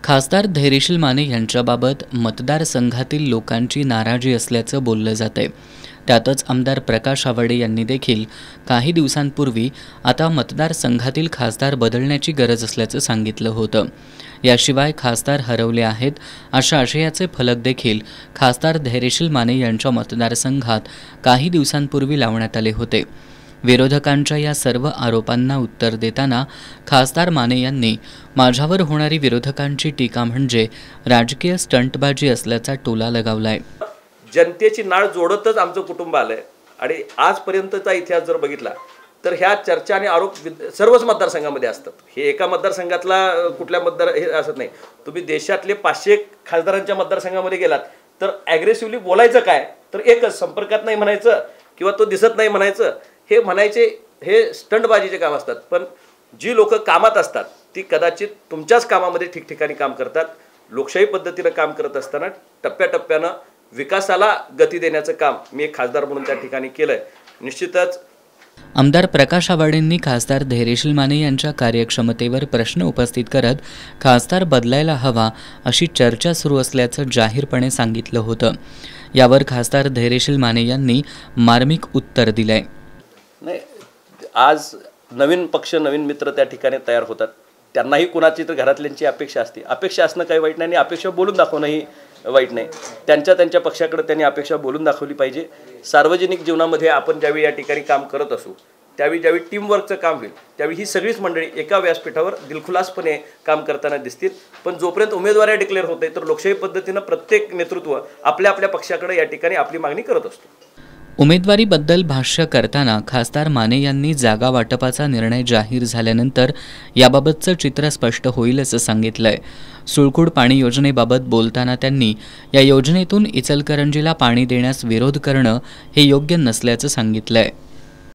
खासदार धैर्यशील माने यांच्याबाबत मतदारसंघातील लोकांची नाराजी असल्याचं बोललं जातंय। त्यातच आमदार प्रकाश आवाडे यांनी देखील काही दिवसांपूर्वी आता मतदारसंघातील खासदार बदलण्याची गरज असल्याचं सांगितलं होतं। याशिवाय खासदार हरवले आहेत अशा आशयाचे फलक देखील खासदार धैर्यशील माने यांच्या मतदारसंघात काही दिवसांपूर्वी लावण्यात आले होते। विरोधकांच्या या सर्व आरोपांना उत्तर देताना खासदार माने यांनी माझ्यावर होणारी विरोधकांची टीका म्हणजे राजकीय स्टंटबाजी असल्याचा टोला लगावलाय। जनतेची नाळ जोडतच आमचं कुटुंब आलंय आणि आजपर्यंतचा इतिहास जर बघितला तर ह्या चर्चा आणि आरोप सर्वच मतदारसंघामध्ये असतात। हे एका मतदारसंघातला कुठल्या मतदार हे असत नाही। तुम्ही देशातले 500 खासदारांच्या मतदारसंघामध्ये गेलात तर ॲग्रेसिव्हली बोलायचं काय तर एकच संपर्कात नाही म्हणायचं किंवा तो दिसत नाही म्हणायचं हे म्हणायचे हे स्टंटबाजीचे काम असतात। पण जी लोक कामात असतात ती कदाचित तुमच्याच कामामध्ये ठिकठिकाणी काम करतात। लोकशाही पद्धतीने काम करत असताना टप्प्याटप्प्यानं विकासाला गती देण्याचं काम मी एक खासदार म्हणून त्या ठिकाणी केलंय। निश्चितच आमदार प्रकाश आवाडेंनी खासदार धैर्यशील माने यांच्या कार्यक्षमतेवर प्रश्न उपस्थित करत खासदार बदलायला हवा अशी चर्चा सुरू असल्याचं जाहीरपणे सांगितलं होतं। यावर खासदार धैर्यशील माने यांनी मार्मिक उत्तर दिलंय। नाही, आज नवीन पक्ष नवीन मित्र त्या ठिकाणी तयार होतात। त्यांनाही कुणाची तर घरातल्यांची अपेक्षा असते। अपेक्षा असणं काही वाईट नाही आणि अपेक्षा बोलून दाखवणंही वाईट नाही। त्यांच्या पक्षाकडे त्यांनी अपेक्षा बोलून दाखवली पाहिजे। सार्वजनिक जीवनामध्ये आपण ज्यावेळी या ठिकाणी काम करत असू त्यावेळी ज्यावेळी टीमवर्कचं काम होईल त्यावेळी ही सगळीच मंडळी एका व्यासपीठावर दिलखुलासपणे काम करताना दिसतील। पण जोपर्यंत उमेदवारी डिक्लेअर होते तर लोकशाही पद्धतीनं प्रत्येक नेतृत्व आपल्या आपल्या पक्षाकडे या ठिकाणी आपली मागणी करत असतो। उमेदवारीबद्दल भाष्य करताना खासदार माने यांनी जागा वाटपाचा निर्णय जाहीर झाल्यानंतर याबाबतचं चित्र स्पष्ट होईल असं सांगितलंय। सुळकुड पाणी योजनेबाबत बोलताना त्यांनी या योजनेतून इचलकरंजीला पाणी देण्यास विरोध करणं हे योग्य नसल्याचं सांगितलंय।